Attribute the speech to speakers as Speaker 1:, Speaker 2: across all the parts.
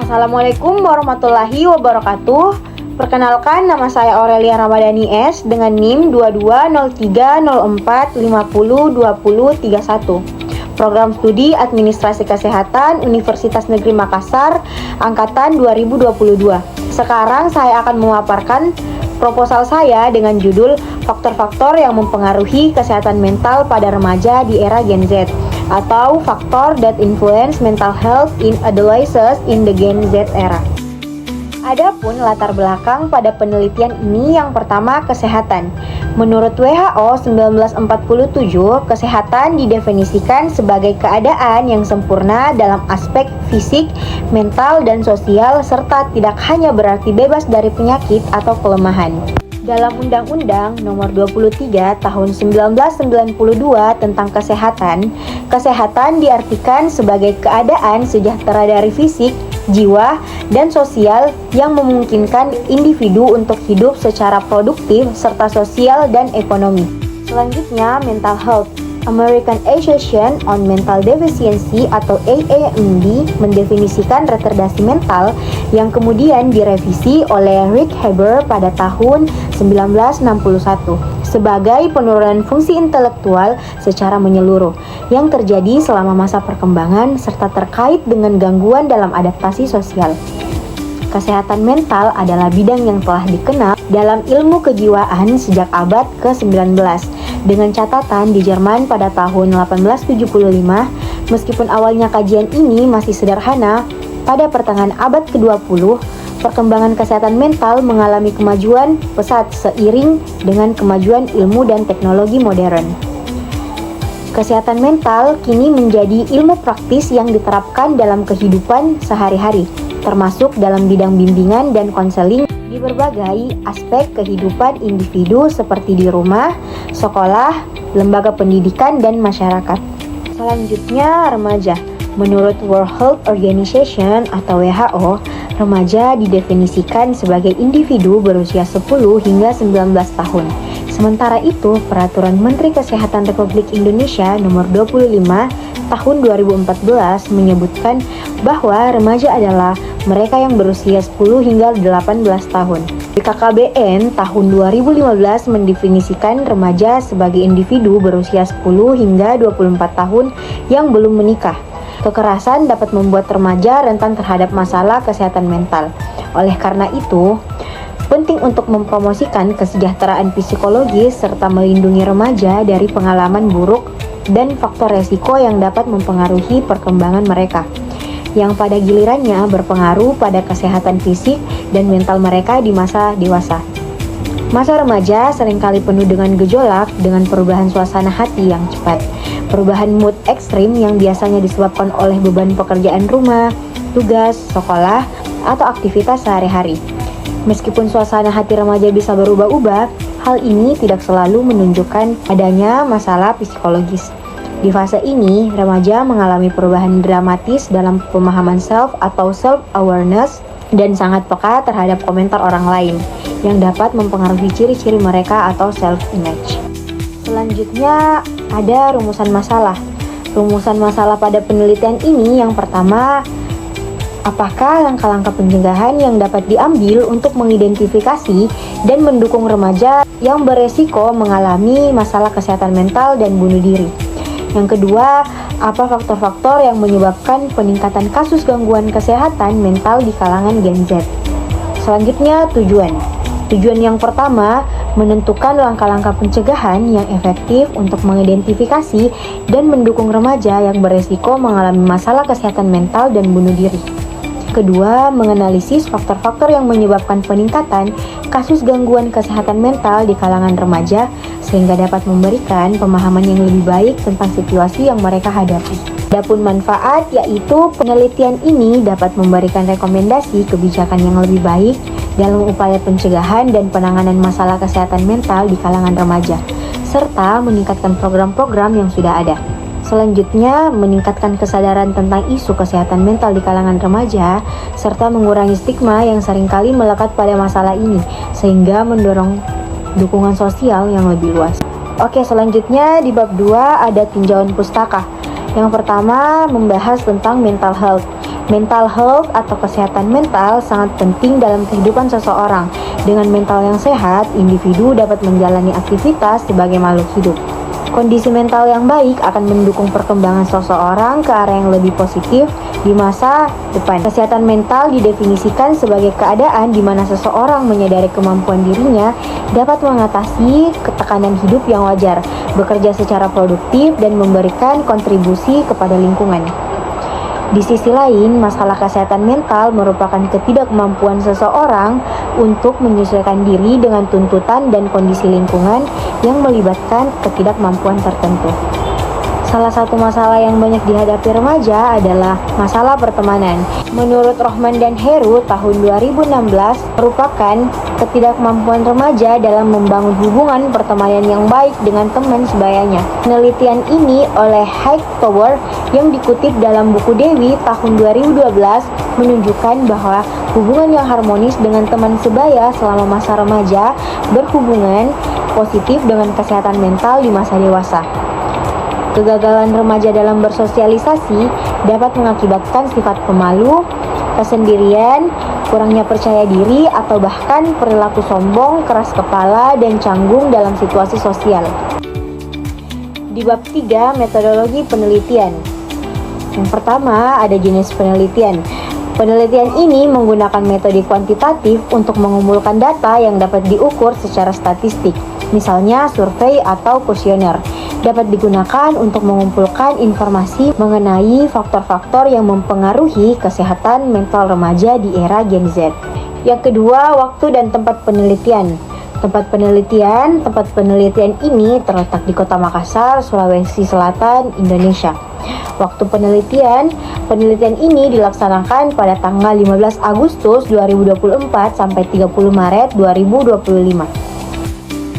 Speaker 1: Assalamualaikum warahmatullahi wabarakatuh. Perkenalkan, nama saya Aurelia Ramadhani S dengan NIM 220304502031. Program Studi Administrasi Kesehatan Universitas Negeri Makassar Angkatan 2022. Sekarang saya akan memaparkan proposal saya dengan judul Faktor-faktor yang mempengaruhi kesehatan mental pada remaja di era Gen Z, atau Factor that influence mental health in adolescents in the Gen Z era. Adapun latar belakang pada penelitian ini, yang pertama, kesehatan. Menurut WHO 1947, kesehatan didefinisikan sebagai keadaan yang sempurna dalam aspek fisik, mental, dan sosial, serta tidak hanya berarti bebas dari penyakit atau kelemahan. Dalam Undang-Undang Nomor 23 Tahun 1992 tentang kesehatan, kesehatan diartikan sebagai keadaan sejahtera dari fisik, jiwa, dan sosial yang memungkinkan individu untuk hidup secara produktif serta sosial dan ekonomi. Selanjutnya, mental health. American Association on Mental Deficiency atau AAMD mendefinisikan retardasi mental yang kemudian direvisi oleh Rick Haber pada tahun 1961 sebagai penurunan fungsi intelektual secara menyeluruh yang terjadi selama masa perkembangan serta terkait dengan gangguan dalam adaptasi sosial. Kesehatan mental adalah bidang yang telah dikenal dalam ilmu kejiwaan sejak abad ke-19. Dengan catatan di Jerman pada tahun 1875, meskipun awalnya kajian ini masih sederhana, pada pertengahan abad ke-20, perkembangan kesehatan mental mengalami kemajuan pesat seiring dengan kemajuan ilmu dan teknologi modern. Kesehatan mental kini menjadi ilmu praktis yang diterapkan dalam kehidupan sehari-hari, termasuk dalam bidang bimbingan dan konseling di berbagai aspek kehidupan individu seperti di rumah, sekolah, lembaga pendidikan, dan masyarakat. Selanjutnya, remaja. Menurut World Health Organization atau WHO, remaja didefinisikan sebagai individu berusia 10 hingga 19 tahun. Sementara itu, Peraturan Menteri Kesehatan Republik Indonesia Nomor 25 Tahun 2014 menyebutkan bahwa remaja adalah mereka yang berusia 10 hingga 18 tahun. BKKBN tahun 2015 mendefinisikan remaja sebagai individu berusia 10 hingga 24 tahun yang belum menikah. Kekerasan dapat membuat remaja rentan terhadap masalah kesehatan mental. Oleh karena itu, penting untuk mempromosikan kesejahteraan psikologis serta melindungi remaja dari pengalaman buruk dan faktor resiko yang dapat mempengaruhi perkembangan mereka, yang pada gilirannya berpengaruh pada kesehatan fisik dan mental mereka di masa dewasa. Masa remaja seringkali penuh dengan gejolak dengan perubahan suasana hati yang cepat, perubahan mood ekstrim yang biasanya disebabkan oleh beban pekerjaan rumah, tugas, sekolah, atau aktivitas sehari-hari. Meskipun suasana hati remaja bisa berubah-ubah, hal ini tidak selalu menunjukkan adanya masalah psikologis. Di fase ini, remaja mengalami perubahan dramatis dalam pemahaman self atau self-awareness dan sangat peka terhadap komentar orang lain yang dapat mempengaruhi ciri-ciri mereka atau self-image. Selanjutnya, ada rumusan masalah. Rumusan masalah pada penelitian ini, yang pertama, apakah langkah-langkah pencegahan yang dapat diambil untuk mengidentifikasi dan mendukung remaja yang beresiko mengalami masalah kesehatan mental dan bunuh diri? Yang kedua, apa faktor-faktor yang menyebabkan peningkatan kasus gangguan kesehatan mental di kalangan Gen Z? Selanjutnya, tujuan. Tujuan yang pertama, menentukan langkah-langkah pencegahan yang efektif untuk mengidentifikasi dan mendukung remaja yang beresiko mengalami masalah kesehatan mental dan bunuh diri. Kedua, menganalisis faktor-faktor yang menyebabkan peningkatan kasus gangguan kesehatan mental di kalangan remaja sehingga dapat memberikan pemahaman yang lebih baik tentang situasi yang mereka hadapi. Adapun manfaat, yaitu penelitian ini dapat memberikan rekomendasi kebijakan yang lebih baik dalam upaya pencegahan dan penanganan masalah kesehatan mental di kalangan remaja, serta meningkatkan program-program yang sudah ada. Selanjutnya, meningkatkan kesadaran tentang isu kesehatan mental di kalangan remaja, serta mengurangi stigma yang seringkali melekat pada masalah ini, sehingga mendorong dukungan sosial yang lebih luas. Oke, selanjutnya di bab 2 ada tinjauan pustaka. Yang pertama, membahas tentang mental health. Mental health atau kesehatan mental sangat penting dalam kehidupan seseorang. Dengan mental yang sehat, individu dapat menjalani aktivitas sebagai makhluk hidup. Kondisi mental yang baik akan mendukung perkembangan seseorang ke arah yang lebih positif di masa depan. Kesehatan mental didefinisikan sebagai keadaan di mana seseorang menyadari kemampuan dirinya dapat mengatasi tekanan hidup yang wajar, bekerja secara produktif, dan memberikan kontribusi kepada lingkungan. Di sisi lain, masalah kesehatan mental merupakan ketidakmampuan seseorang untuk menyesuaikan diri dengan tuntutan dan kondisi lingkungan yang melibatkan ketidakmampuan tertentu. Salah satu masalah yang banyak dihadapi remaja adalah masalah pertemanan. Menurut Rohman dan Heru, tahun 2016 merupakan ketidakmampuan remaja dalam membangun hubungan pertemanan yang baik dengan teman sebayanya. Penelitian ini oleh Hightower yang dikutip dalam buku Dewi tahun 2012 menunjukkan bahwa hubungan yang harmonis dengan teman sebaya selama masa remaja berhubungan positif dengan kesehatan mental di masa dewasa. Kegagalan remaja dalam bersosialisasi dapat mengakibatkan sifat pemalu, kesendirian, kurangnya percaya diri, atau bahkan perilaku sombong, keras kepala, dan canggung dalam situasi sosial. Di bab 3, metodologi penelitian. Yang pertama, ada jenis penelitian. Penelitian ini menggunakan metode kuantitatif untuk mengumpulkan data yang dapat diukur secara statistik, misalnya survei atau kuesioner. Dapat digunakan untuk mengumpulkan informasi mengenai faktor-faktor yang mempengaruhi kesehatan mental remaja di era Gen Z. Yang kedua, waktu dan tempat penelitian. Tempat penelitian ini terletak di Kota Makassar, Sulawesi Selatan, Indonesia. Waktu penelitian ini dilaksanakan pada tanggal 15 Agustus 2024 sampai 30 Maret 2025.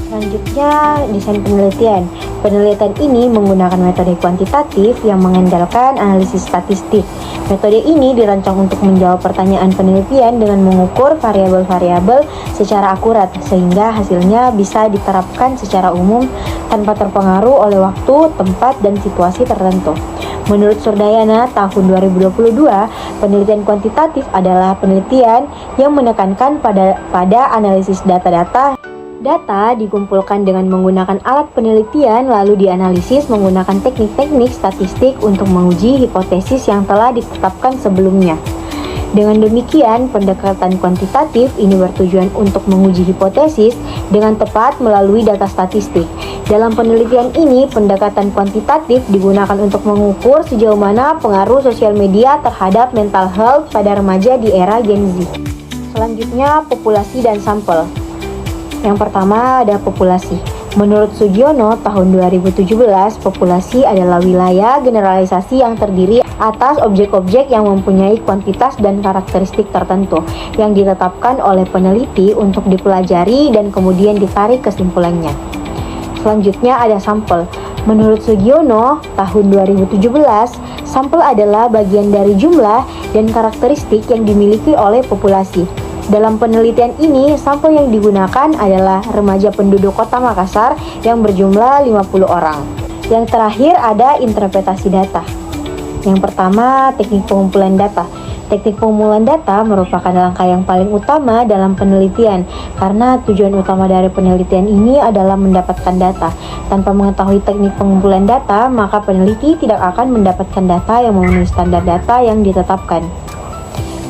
Speaker 1: Selanjutnya, desain penelitian. Penelitian ini menggunakan metode kuantitatif yang mengandalkan analisis statistik. Metode ini dirancang untuk menjawab pertanyaan penelitian dengan mengukur variabel-variabel secara akurat, sehingga hasilnya bisa diterapkan secara umum tanpa terpengaruh oleh waktu, tempat, dan situasi tertentu. Menurut Surdayana, tahun 2022, penelitian kuantitatif adalah penelitian yang menekankan pada analisis data-data. Data dikumpulkan dengan menggunakan alat penelitian lalu dianalisis menggunakan teknik-teknik statistik untuk menguji hipotesis yang telah ditetapkan sebelumnya. Dengan demikian, pendekatan kuantitatif ini bertujuan untuk menguji hipotesis dengan tepat melalui data statistik. Dalam penelitian ini, pendekatan kuantitatif digunakan untuk mengukur sejauh mana pengaruh sosial media terhadap mental health pada remaja di era Gen Z. Selanjutnya, populasi dan sampel. Yang pertama ada populasi. Menurut Sugiono, tahun 2017, populasi adalah wilayah generalisasi yang terdiri atas objek-objek yang mempunyai kuantitas dan karakteristik tertentu yang ditetapkan oleh peneliti untuk dipelajari dan kemudian ditarik kesimpulannya. Selanjutnya ada sampel. Menurut Sugiono, tahun 2017, sampel adalah bagian dari jumlah dan karakteristik yang dimiliki oleh populasi. Dalam penelitian ini, sampel yang digunakan adalah remaja penduduk Kota Makassar yang berjumlah 50 orang. Yang terakhir ada interpretasi data. Yang pertama, teknik pengumpulan data. Teknik pengumpulan data merupakan langkah yang paling utama dalam penelitian karena tujuan utama dari penelitian ini adalah mendapatkan data. Tanpa mengetahui teknik pengumpulan data, maka peneliti tidak akan mendapatkan data yang memenuhi standar data yang ditetapkan.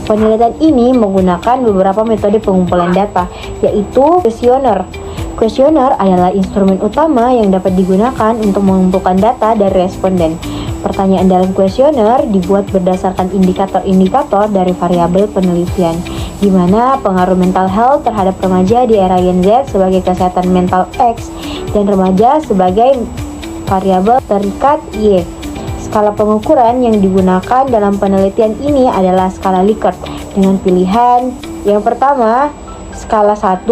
Speaker 1: Penelitian ini menggunakan beberapa metode pengumpulan data, yaitu kuesioner. Kuesioner adalah instrumen utama yang dapat digunakan untuk mengumpulkan data dari responden. Pertanyaan dalam kuesioner dibuat berdasarkan indikator-indikator dari variabel penelitian, di mana pengaruh mental health terhadap remaja di era Gen Z sebagai kesehatan mental X dan remaja sebagai variabel terikat Y. Skala pengukuran yang digunakan dalam penelitian ini adalah skala Likert dengan pilihan yang pertama, skala 1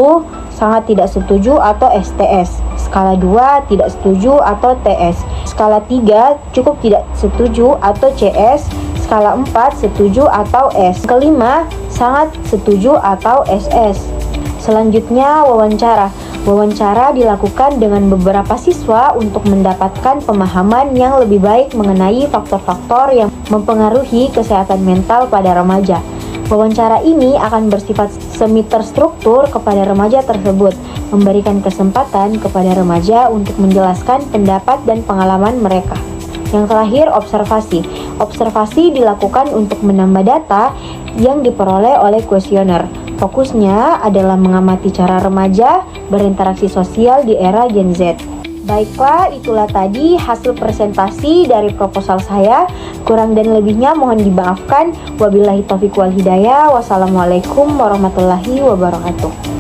Speaker 1: sangat tidak setuju atau STS, skala 2 tidak setuju atau TS, skala 3 cukup tidak setuju atau CS, skala 4 setuju atau S, kelima sangat setuju atau SS. Selanjutnya wawancara. Wawancara dilakukan dengan beberapa siswa untuk mendapatkan pemahaman yang lebih baik mengenai faktor-faktor yang mempengaruhi kesehatan mental pada remaja. Wawancara ini akan bersifat semi terstruktur kepada remaja tersebut, memberikan kesempatan kepada remaja untuk menjelaskan pendapat dan pengalaman mereka. Yang terakhir, observasi. Observasi dilakukan untuk menambah data yang diperoleh oleh kuesioner. Fokusnya adalah mengamati cara remaja berinteraksi sosial di era Gen Z. Baiklah, itulah tadi hasil presentasi dari proposal saya. Kurang dan lebihnya mohon dimaafkan. Wabillahi taufiq wal hidayah. Wassalamualaikum warahmatullahi wabarakatuh.